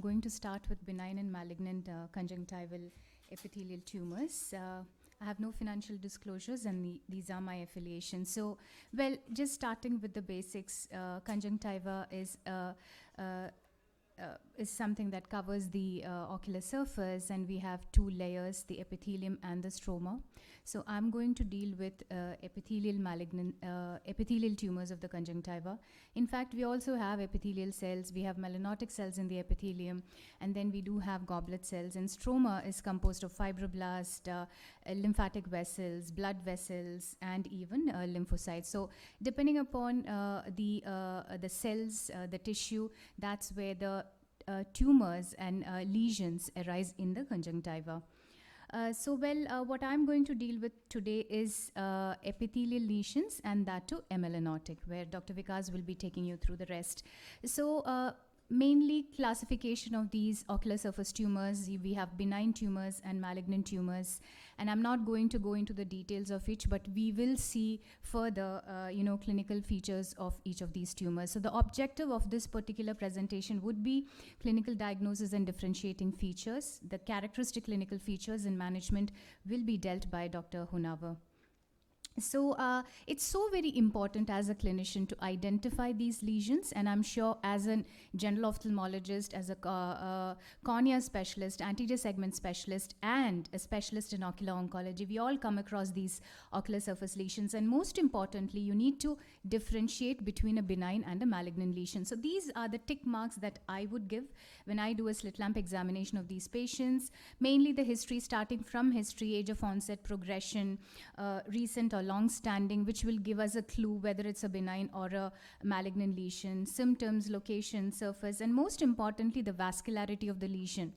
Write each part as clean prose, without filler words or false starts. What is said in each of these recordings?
going to start with benign and malignant conjunctival epithelial tumors. I have no financial disclosures, and these are my affiliations. So, well, just starting with the basics, conjunctiva is something that covers the ocular surface, and we have two layers, the epithelium and the stroma. So I'm going to deal with epithelial tumors of the conjunctiva. In fact, we also have epithelial cells. We have melanotic cells in the epithelium, and then we do have goblet cells. And stroma is composed of fibroblast, lymphatic vessels, blood vessels, and even lymphocytes. So depending upon the cells, the tissue, that's where the tumors and lesions arise in the conjunctiva. What I'm going to deal with today is epithelial lesions, and that too melanotic, where Dr. Vikas will be taking you through the rest. So mainly classification of these ocular surface tumors, we have benign tumors and malignant tumors, and I'm not going to go into the details of each, but we will see further clinical features of each of these tumors. So the objective of this particular presentation would be clinical diagnosis and differentiating features. The characteristic clinical features and management will be dealt by Dr. Hunavar. So it's so very important as a clinician to identify these lesions, and I'm sure as a general ophthalmologist, as a cornea specialist, anterior segment specialist, and a specialist in ocular oncology, we all come across these ocular surface lesions, and most importantly, you need to differentiate between a benign and a malignant lesion. So these are the tick marks that I would give when I do a slit lamp examination of these patients, mainly the history, starting from history, age of onset, progression, recent or long-standing, which will give us a clue whether it's a benign or a malignant lesion, symptoms, location, surface, and most importantly, the vascularity of the lesion.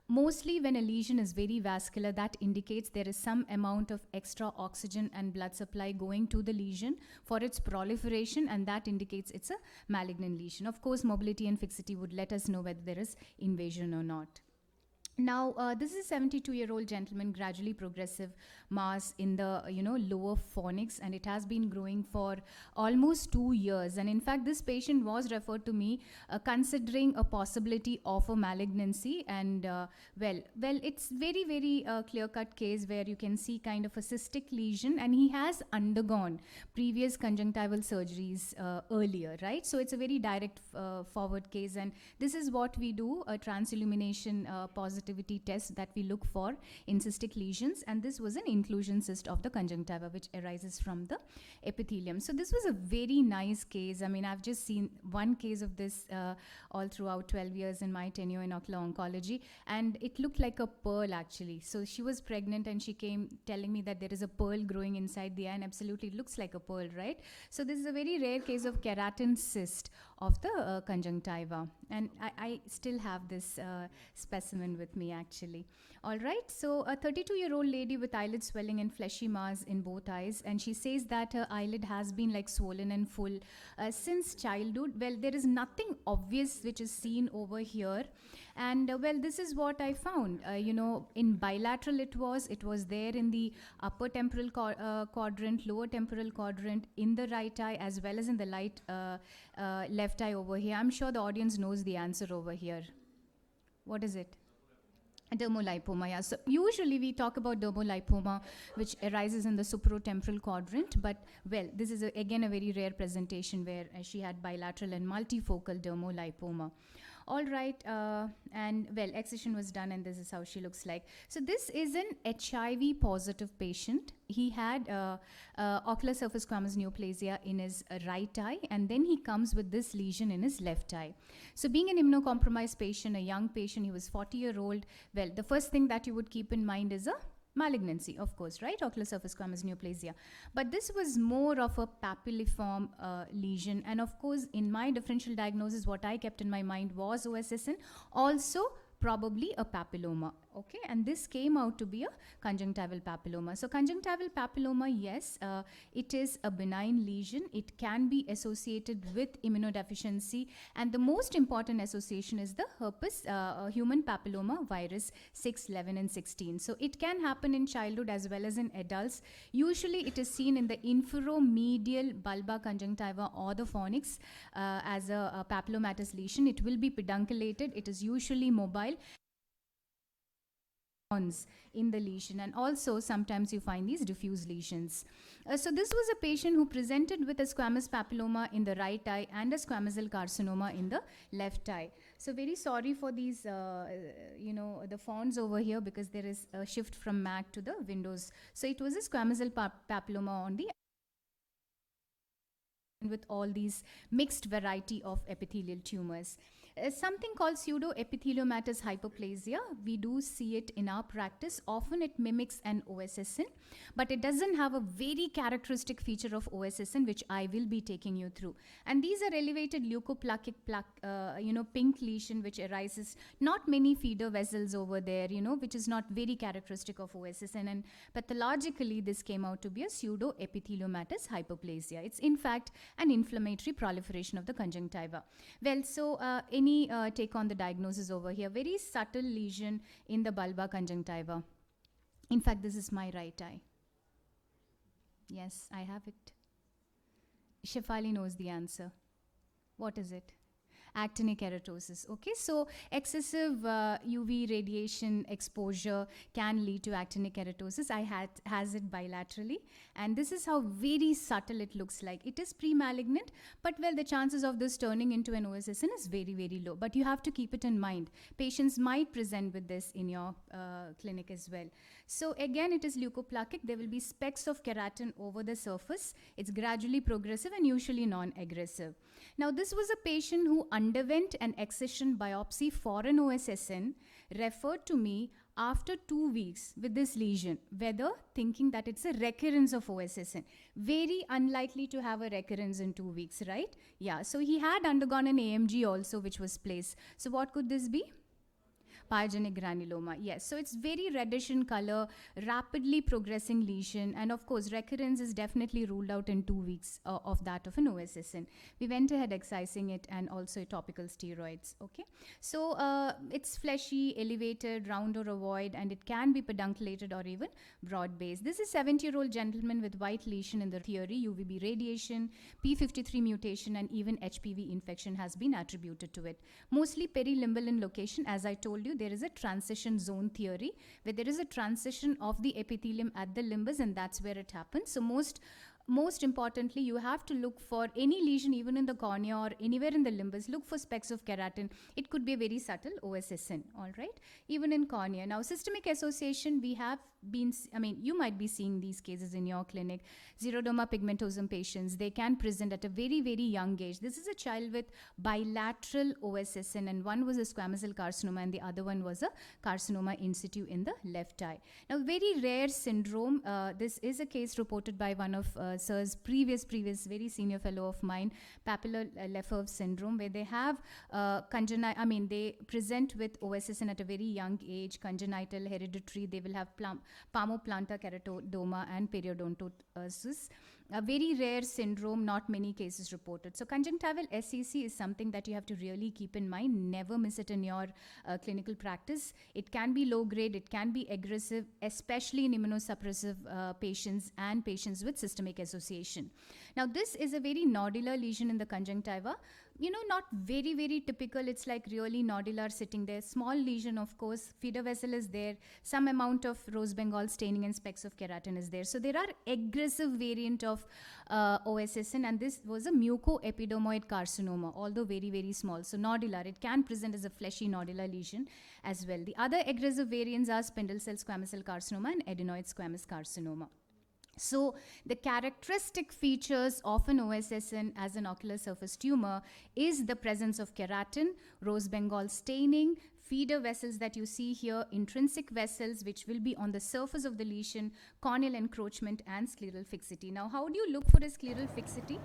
Mostly when a lesion is very vascular, that indicates there is some amount of extra oxygen and blood supply going to the lesion for its proliferation, and that indicates it's a malignant lesion. Of course, mobility and fixity would let us know whether there is invasion or not. Now, this is a 72-year-old gentleman, gradually progressive mass in the lower fornix, and it has been growing for almost 2 years. And in fact, this patient was referred to me considering a possibility of a malignancy. And it's very, very clear-cut case where you can see kind of a cystic lesion, and he has undergone previous conjunctival surgeries earlier, right? So it's a very direct forward case, and this is what we do, a transillumination positivity test that we look for in cystic lesions, and this was an inclusion cyst of the conjunctiva which arises from the epithelium. So this was a very nice case. I mean, I've just seen one case of this all throughout 12 years in my tenure in ocular oncology, and it looked like a pearl actually. So she was pregnant and she came telling me that there is a pearl growing inside the eye, and absolutely it looks like a pearl, right? So this is a very rare case of keratin cyst of the conjunctiva, and I still have this specimen with me actually. All right, so a 32-year-old lady with eyelid swelling and fleshy mass in both eyes, and she says that her eyelid has been like swollen and full since childhood. Well, there is nothing obvious which is seen over here, and this is what I found. In bilateral it was there in the upper temporal quadrant, lower temporal quadrant, in the right eye, as well as in the left eye over here. I'm sure the audience knows the answer over here. What is it? Dermolipoma, yeah. So usually we talk about dermolipoma, which arises in the suprotemporal quadrant, but this is again a very rare presentation where she had bilateral and multifocal dermolipoma. All right, excision was done, and this is how she looks like. So this is an HIV positive patient. He had ocular surface squamous neoplasia in his right eye, and then he comes with this lesion in his left eye. So being an immunocompromised patient, a young patient, he was 40-year-old. Well, the first thing that you would keep in mind is a malignancy, of course, right? Ocular surface squamous neoplasia. But this was more of a papilliform lesion. And of course, in my differential diagnosis, what I kept in my mind was OSSN, also probably a papilloma, okay? And this came out to be a conjunctival papilloma. So conjunctival papilloma, yes, it is a benign lesion. It can be associated with immunodeficiency, and the most important association is the herpes human papilloma virus 6, 11, and 16. So it can happen in childhood as well as in adults. Usually it is seen in the inferomedial bulbar conjunctiva or the fornix as a papillomatous lesion. It will be pedunculated. It is usually mobile in the lesion, and also sometimes you find these diffuse lesions. So this was a patient who presented with a squamous papilloma in the right eye and a squamous cell carcinoma in the left eye. So very sorry for these, the fonts over here, because there is a shift from Mac to the Windows. So it was a squamous cell papilloma on the with all these mixed variety of epithelial tumors. Something called pseudoepitheliomatous hyperplasia. We do see it in our practice. Often it mimics an OSSN, but it doesn't have a very characteristic feature of OSSN, which I will be taking you through. And these are elevated leukoplakic pink lesion, which arises not many feeder vessels over there, which is not very characteristic of OSSN. And pathologically, this came out to be a pseudoepitheliomatous hyperplasia. It's in fact an inflammatory proliferation of the conjunctiva. Well, so any take on the diagnosis over here? Very subtle lesion in the bulbar conjunctiva. In fact, this is my right eye. Yes, I have it. Shefali knows the answer. What is it? Actinic keratosis. Okay, so excessive UV radiation exposure can lead to actinic keratosis. I has it bilaterally, and this is how very subtle it looks like. It is pre-malignant, but well, the chances of this turning into an OSSN is very, very low. But you have to keep it in mind. Patients might present with this in your clinic as well. So again, it is leukoplakic. There will be specks of keratin over the surface. It's gradually progressive and usually non-aggressive. Now, this was a patient who underwent an excision biopsy for an OSSN, referred to me after 2 weeks with this lesion, whether thinking that it's a recurrence of OSSN. Very unlikely to have a recurrence in 2 weeks, right? Yeah, so he had undergone an AMG also, which was placed. So what could this be? Pyogenic granuloma, yes. So it's very reddish in color, rapidly progressing lesion, and of course recurrence is definitely ruled out in 2 weeks of that of an OSSN. We went ahead excising it and also topical steroids, okay. So it's fleshy, elevated, round or ovoid, and it can be pedunculated or even broad-based. This is 70-year-old gentleman with white lesion in the theory, UVB radiation, P53 mutation, and even HPV infection has been attributed to it. Mostly perilimbal in location. As I told you, there is a transition zone theory where there is a transition of the epithelium at the limbus, and that's where it happens. So most importantly, you have to look for any lesion, even in the cornea or anywhere in the limbus, look for specks of keratin. It could be a very subtle OSSN, all right, even in cornea. Now, systemic association, we have been, you might be seeing these cases in your clinic. Xeroderma pigmentosum patients, they can present at a very, very young age. This is a child with bilateral OSSN, and one was a squamous cell carcinoma and the other one was a carcinoma in situ in the left eye. Now, very rare syndrome. This is a case reported by one of Sir's previous very senior fellow of mine, Papillon-Lefebvre syndrome, where they have they present with OSSN at a very young age, congenital, hereditary. They will have palmoplantar keratodoma and periodontosis. A very rare syndrome, not many cases reported. So conjunctival SCC is something that you have to really keep in mind. Never miss it in your clinical practice. It can be low grade, it can be aggressive, especially in immunosuppressive patients and patients with systemic association. Now, this is a very nodular lesion in the conjunctiva. Not very, very typical. It's like really nodular sitting there. Small lesion, of course. Feeder vessel is there. Some amount of rose Bengal staining and specks of keratin is there. So there are aggressive variant of OSSN, and this was a mucoepidermoid carcinoma, although very, very small. So nodular. It can present as a fleshy nodular lesion as well. The other aggressive variants are spindle cell squamous cell carcinoma and adenoid squamous carcinoma. So the characteristic features of an OSSN as an ocular surface tumor is the presence of keratin, rose Bengal staining, feeder vessels that you see here, intrinsic vessels which will be on the surface of the lesion, corneal encroachment, and scleral fixity. Now, how do you look for a scleral fixity?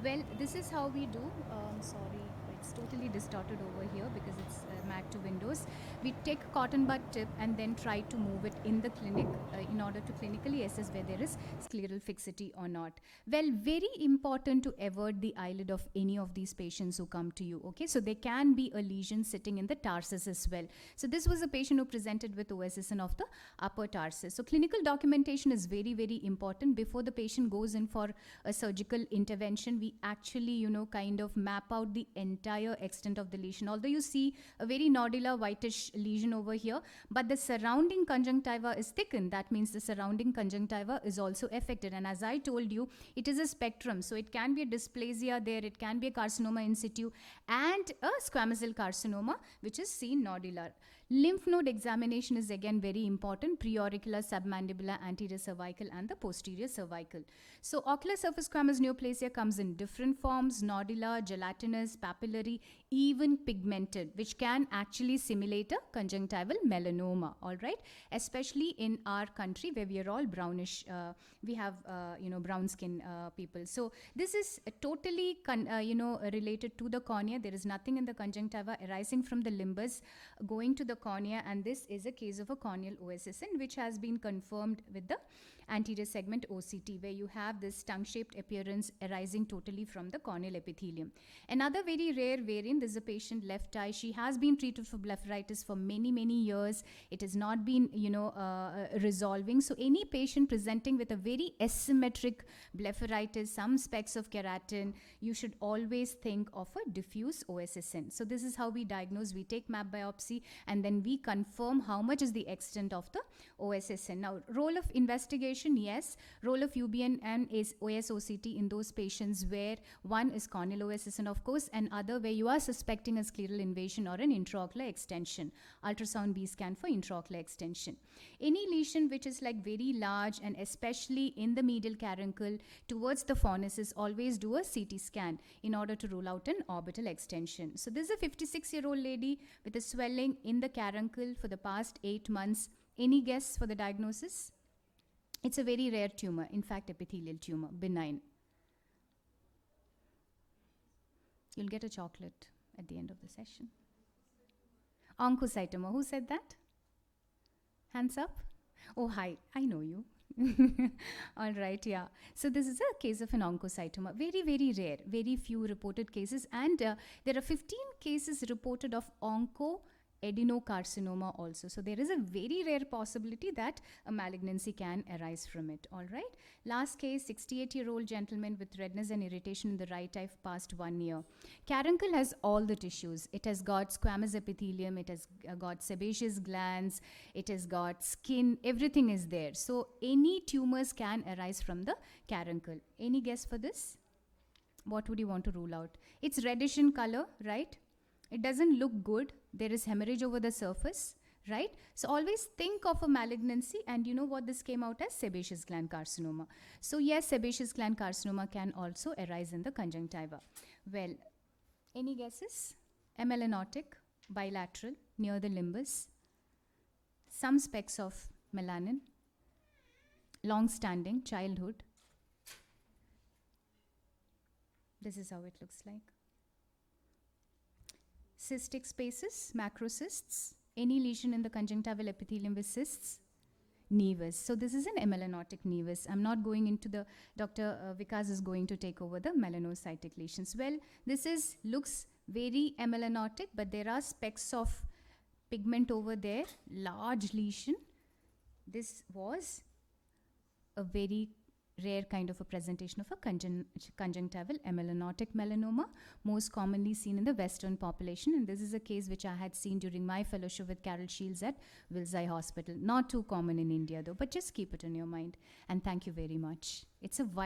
Well, this is how we do. Sorry, it's totally distorted over here because it's Mac to Windows. We take cotton bud tip and then try to move it in the clinic in order to clinically assess whether there is scleral fixity or not. Well, very important to avoid the eyelid of any of these patients who come to you. Okay, so there can be a lesion sitting in the tarsus as well. So this was a patient who presented with OSSN of the upper tarsus. So clinical documentation is very, very important. Before the patient goes in for a surgical intervention, we actually, kind of map out the entire extent of the lesion. Although you see a very nodular whitish lesion over here, but the surrounding conjunctiva is thickened. That means the surrounding conjunctiva is also affected. And as I told you, it is a spectrum. So it can be a dysplasia there, it can be a carcinoma in situ, and a squamous cell carcinoma, which is seen nodular. Lymph node examination is again very important. Preauricular, submandibular, anterior cervical, and the posterior cervical. So ocular surface squamous neoplasia comes in different forms: nodular, gelatinous, papillary, even pigmented, which can actually simulate a conjunctival melanoma, all right? Especially in our country where we are all brownish, we have, brown skin people. So this is totally, related to the cornea. There is nothing in the conjunctiva arising from the limbus going to the cornea, and this is a case of a corneal OSSN, which has been confirmed with the anterior segment OCT, where you have this tongue-shaped appearance arising totally from the corneal epithelium. Another very rare variant, this is a patient left eye. She has been treated for blepharitis for many, many years. It has not been, resolving. So any patient presenting with a very asymmetric blepharitis, some specks of keratin, you should always think of a diffuse OSSN. So this is how we diagnose. We take map biopsy and then we confirm how much is the extent of the OSSN. Now, role of investigation, yes. Role of UBN and OSOCT in those patients where one is corneal OSSN, of course, and other where you are suspecting a scleral invasion or an intraocular extension. Ultrasound B scan for intraocular extension. Any lesion which is like very large, and especially in the medial caruncle towards the fornices, always do a CT scan in order to rule out an orbital extension. So this is a 56-year-old lady with a swelling in the caruncle for the past 8 months. Any guess for the diagnosis? It's a very rare tumor, in fact, epithelial tumor, benign. You'll get a chocolate at the end of the session. Oncocytoma. Who said that? Hands up. Oh, hi. I know you. All right, yeah. So this is a case of an oncocytoma. Very, very rare. Very few reported cases. And there are 15 cases reported of adenocarcinoma also. So there is a very rare possibility that a malignancy can arise from it. All right. Last case, 68-year-old gentleman with redness and irritation in the right eye past 1 year. Caruncle has all the tissues. It has got squamous epithelium. It has got sebaceous glands. It has got skin. Everything is there. So any tumors can arise from the caruncle. Any guess for this? What would you want to rule out? It's reddish in color, right? It doesn't look good. There is hemorrhage over the surface, right? So always think of a malignancy, and you know what this came out as? Sebaceous gland carcinoma. So yes, sebaceous gland carcinoma can also arise in the conjunctiva. Well, any guesses? Amelanotic, bilateral, near the limbus, some specks of melanin, long-standing, childhood. This is how it looks like. Cystic spaces, macrocysts, any lesion in the conjunctival epithelium with cysts, nevus. So this is an amelanotic nevus. I'm not going into the, Dr. Vikas is going to take over the melanocytic lesions. Well, this looks very amelanotic, but there are specks of pigment over there, large lesion. This was a very rare kind of a presentation of a conjunctival amelanotic melanoma, most commonly seen in the Western population. And this is a case which I had seen during my fellowship with Carol Shields at Wilsey Hospital. Not too common in India though, but just keep it in your mind. And thank you very much. It's a wide